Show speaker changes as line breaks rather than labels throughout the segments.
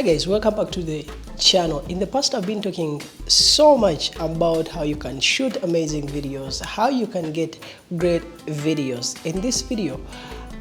Hi guys, welcome back to the channel. In the past I've been talking so much about how you can shoot amazing videos, how you can get great videos. In this video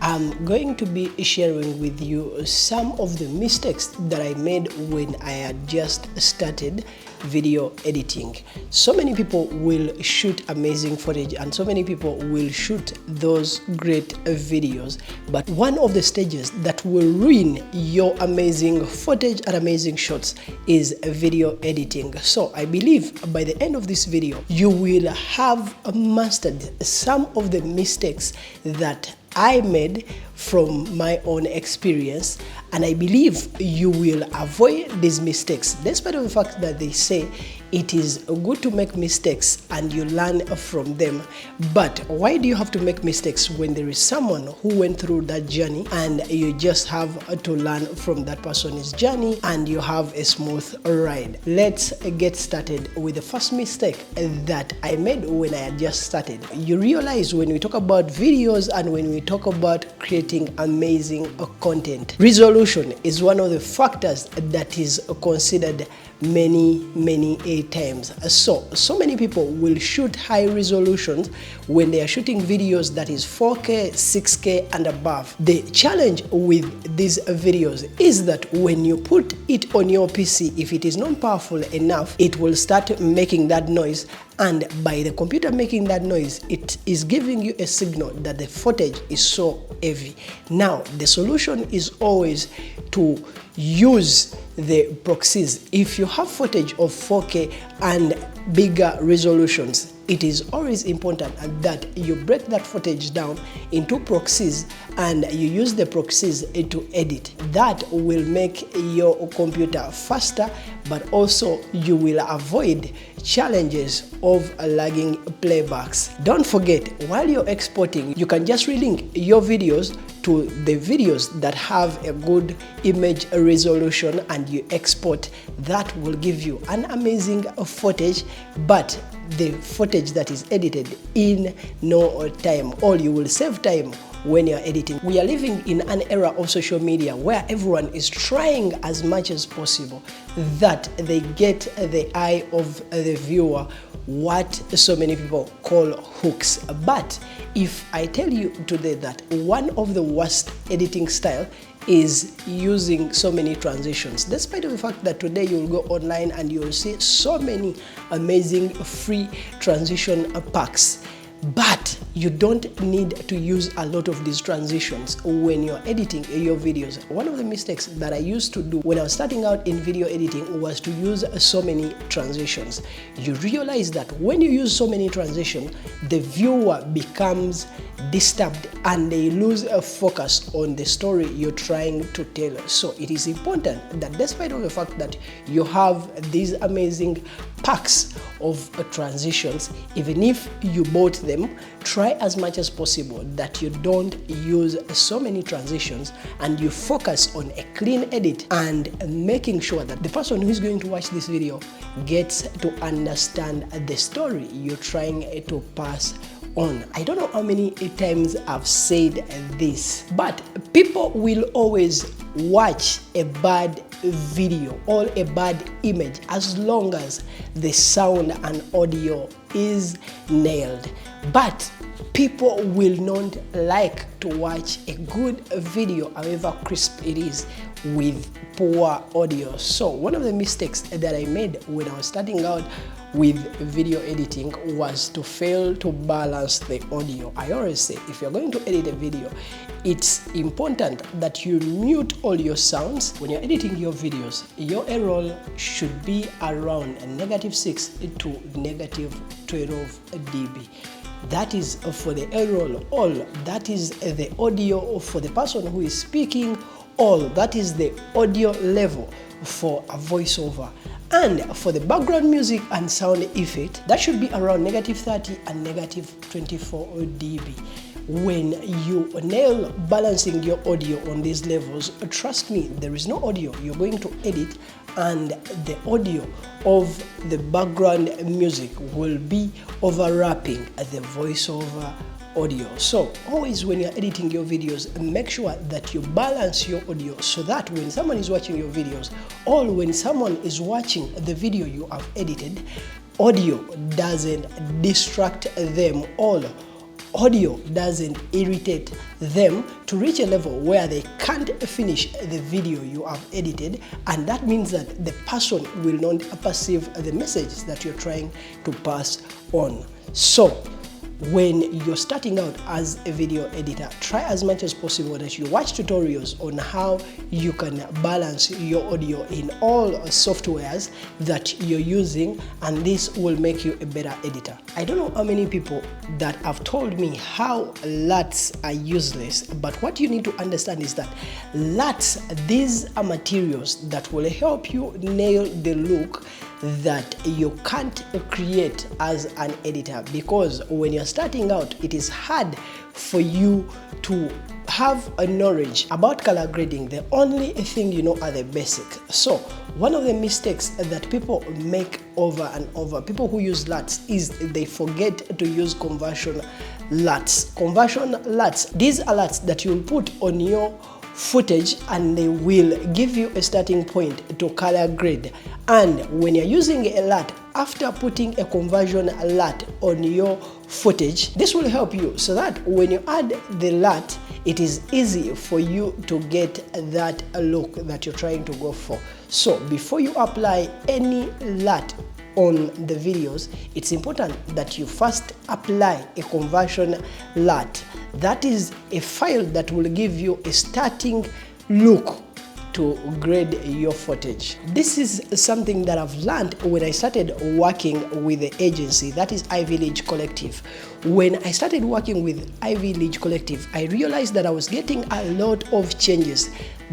I'm going to be sharing with you some of the mistakes that I made when I had just started video editing. So many people will shoot amazing footage and so many people will shoot those great videos, but one of the stages that will ruin your amazing footage and amazing shots is video editing. So I believe by the end of this video you will have mastered some of the mistakes that I made from my own experience, and I believe you will avoid these mistakes, despite the fact that they say it is good to make mistakes and you learn from them. But why do you have to make mistakes when there is someone who went through that journey and you just have to learn from that person's journey and you have a smooth ride? Let's get started with the first mistake that I made when I had just started. You realize when we talk about videos and when we talk about creating amazing content, resolution is one of the factors that is considered many times. So many people will shoot high resolutions when they are shooting videos that is 4K, 6K and above. The challenge with these videos is that when you put it on your PC, if it is not powerful enough, it will start making that noise, and by the computer making that noise, it is giving you a signal that the footage is so heavy. Now the solution is always to use the proxies. If you have footage of 4K and bigger resolutions, it is always important that you break that footage down into proxies and you use the proxies to edit. That will make your computer faster, but also you will avoid challenges of lagging playbacks. Don't forget, while you're exporting, you can just relink your videos to the videos that have a good image resolution and you export. That will give you an amazing footage, but the footage that is edited in no time, or you will save time when you're editing. We are living in an era of social media where everyone is trying as much as possible that they get the eye of the viewer, what so many people call hooks. But if I tell you today that one of the worst editing style is using so many transitions, despite the fact that today you'll go online and you'll see so many amazing free transition packs, but you don't need to use a lot of these transitions when you're editing your videos. One of the mistakes that I used to do when I was starting out in video editing was to use so many transitions. You realize that when you use so many transitions, the viewer becomes disturbed and they lose a focus on the story you're trying to tell. So it is important that despite the fact that you have these amazing packs of transitions, even if you bought them, try as much as possible that you don't use so many transitions and you focus on a clean edit and making sure that the person who is going to watch this video gets to understand the story you're trying to pass on. I don't know how many times I've said this, but people will always watch a bad video or a bad image as long as the sound and audio is nailed. But people will not like to watch a good video, however crisp it is, with poor audio. So one of the mistakes that I made when I was starting out with video editing was to fail to balance the audio. I always say, if you're going to edit a video, it's important that you mute all your sounds. When you're editing your videos, your A-roll should be around -6 to -12 dB. That is for the A-roll. All that is the audio for the person who is speaking. All that is the audio level for a voiceover. And for the background music and sound effect, that should be around -30 and -24 dB. When you nail balancing your audio on these levels, trust me, there is no audio you're going to edit and the audio of the background music will be overlapping the voiceover audio. So always when you're editing your videos, make sure that you balance your audio so that when someone is watching your videos or when someone is watching the video you have edited, audio doesn't distract them or audio doesn't irritate them to reach a level where they can't finish the video you have edited, and that means that the person will not perceive the message that you're trying to pass on. So when you're starting out as a video editor, try as much as possible that you watch tutorials on how you can balance your audio in all softwares that you're using, and this will make you a better editor. I don't know how many people that have told me how LUTs are useless, but what you need to understand is that LUTs, these are materials that will help you nail the look that you can't create as an editor, because when you're starting out, it is hard for you to have a knowledge about color grading. The only thing you know are the basic. So one of the mistakes that people make over and over, people who use LUTs, is they forget to use conversion LUTs. Conversion LUTs, these are LUTs that you'll put on your footage and they will give you a starting point to color grade. And when you're using a LUT, after putting a conversion LUT on your footage, this will help you so that when you add the LUT, it is easy for you to get that look that you're trying to go for. So before you apply any LUT on the videos, it's important that you first apply a conversion LUT. That is a file that will give you a starting look to grade your footage. This is something that I've learned when I started working with the agency, that is Ivy League Collective. When I started working with Ivy League Collective, I realized that I was getting a lot of changes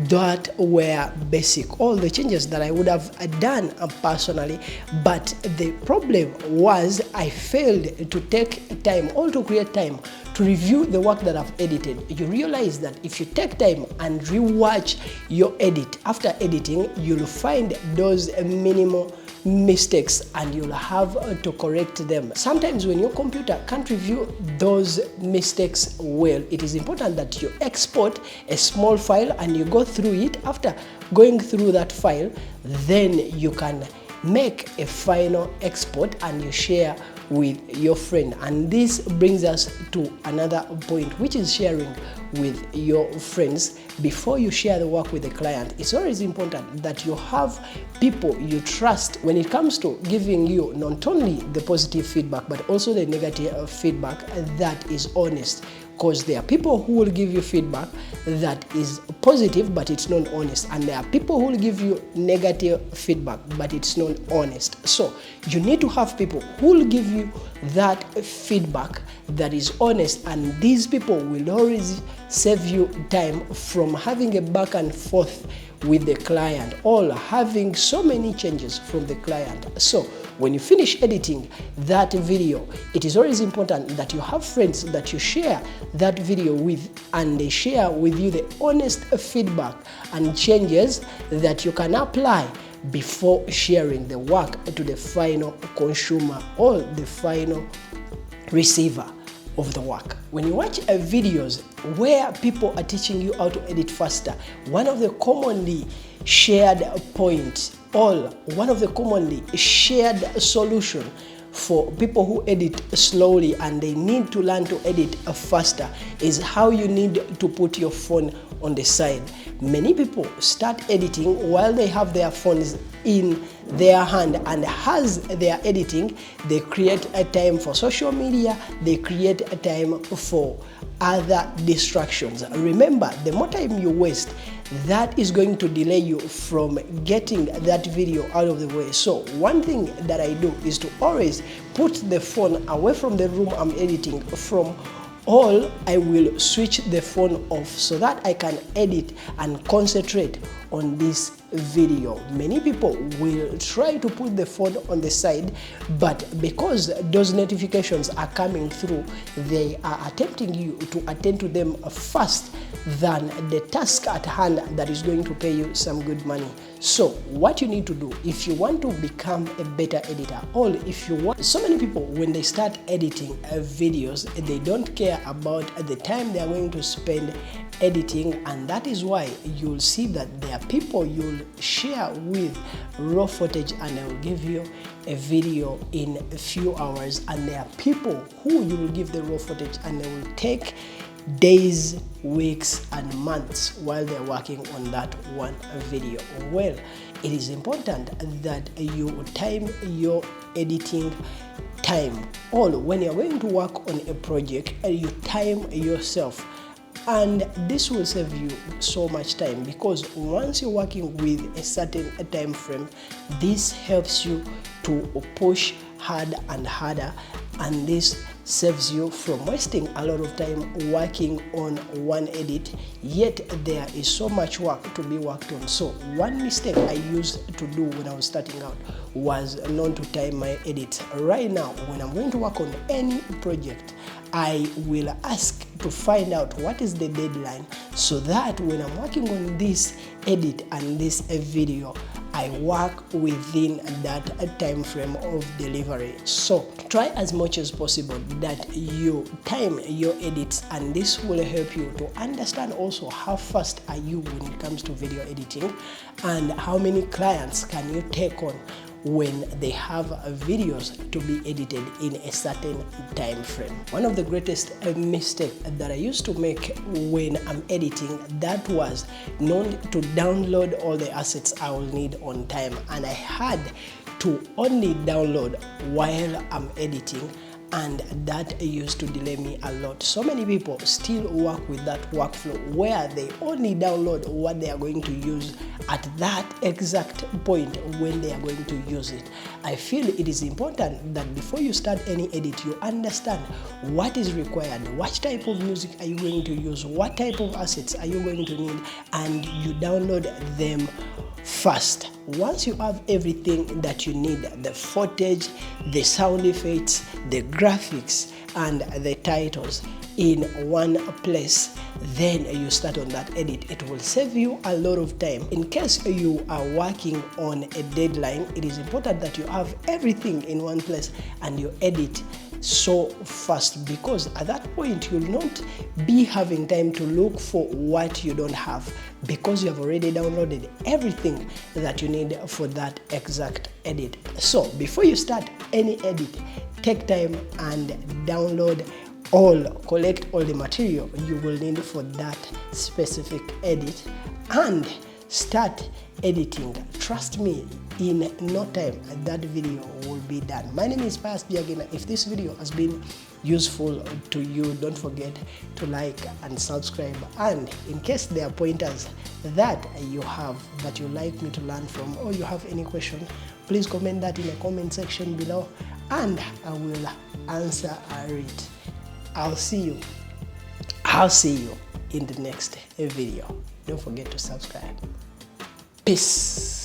that were basic, all the changes that I would have done personally, but the problem was I failed to take time or to create time to review the work that I've edited. You realize that if you take time and rewatch your edit after editing, you'll find those minimal mistakes and you'll have to correct them. Sometimes when your computer can't review those mistakes well, it is important that you export a small file and you go through it. After going through that file, then you can make a final export and you share with your friend. And this brings us to another point, which is sharing with your friends. Before you share the work with the client, it's always important that you have people you trust when it comes to giving you not only the positive feedback but also the negative feedback that is honest. Because there are people who will give you feedback that is positive but it's not honest, and there are people who will give you negative feedback but it's not honest. So you need to have people who will give you that feedback that is honest, and these people will always save you time from having a back and forth with the client or having so many changes from the client. So when you finish editing that video, it is always important that you have friends that you share that video with, and they share with you the honest feedback and changes that you can apply before sharing the work to the final consumer or the final receiver of the work. When you watch videos where people are teaching you how to edit faster, one of the commonly shared points or one of the commonly shared solution for people who edit slowly and they need to learn to edit faster is how you need to put your phone on the side. Many people start editing while they have their phones in their hand, and as they are editing, they create a time for social media, they create a time for other distractions. Remember, the more time you waste, that is going to delay you from getting that video out of the way. So one thing that I do is to always put the phone away from the room I'm editing from, or I will switch the phone off so that I can edit and concentrate on this video. Many people will try to put the phone on the side, but because those notifications are coming through, they are attempting you to attend to them first than the task at hand that is going to pay you some good money. So what you need to do if you want to become a better editor, or if you want, so many people when they start editing videos, they don't care about the time they are going to spend editing, and that is why you'll see that there are people you'll share with raw footage and they will give you a video in a few hours, and there are people who you will give the raw footage and they will take days, weeks and months while they're working on that one video. Well, it is important that you time your editing time, or when you're going to work on a project, you time yourself, and this will save you so much time, because once you're working with a certain time frame, this helps you to push harder and harder, and this saves you from wasting a lot of time working on one edit, yet there is so much work to be worked on. So one mistake I used to do when I was starting out was not to time my edits. Right now, when I'm going to work on any project, I will ask to find out what is the deadline, so that when I'm working on this edit and this video, I work within that time frame of delivery. So try as much as possible that you time your edits, and this will help you to understand also how fast are you when it comes to video editing, and how many clients can you take on when they have videos to be edited in a certain time frame. One of the greatest mistakes that I used to make when I'm editing, that was not to download all the assets I will need on time, and I had to only download while I'm editing, and that used to delay me a lot. So many people still work with that workflow where they only download what they are going to use at that exact point when they are going to use it. I feel it is important that before you start any edit, you understand what is required, what type of music are you going to use, what type of assets are you going to need, and you download them first. Once you have everything that you need, the footage, the sound effects, the graphics and the titles in one place, then you start on that edit. It will save you a lot of time. In case you are working on a deadline, it is important that you have everything in one place and you edit so fast, because at that point you'll not be having time to look for what you don't have, because you have already downloaded everything that you need for that exact edit. So before you start any edit, take time and download collect all the material you will need for that specific edit and start editing. Trust me, in no time that video will be done. My name is Pius Byagina. If this video has been useful to you, don't forget to like and subscribe, and in case there are pointers that you have that you like me to learn from, or you have any question, please comment that in the comment section below and I will answer it. I'll see you in the next video. Don't forget to subscribe. Peace.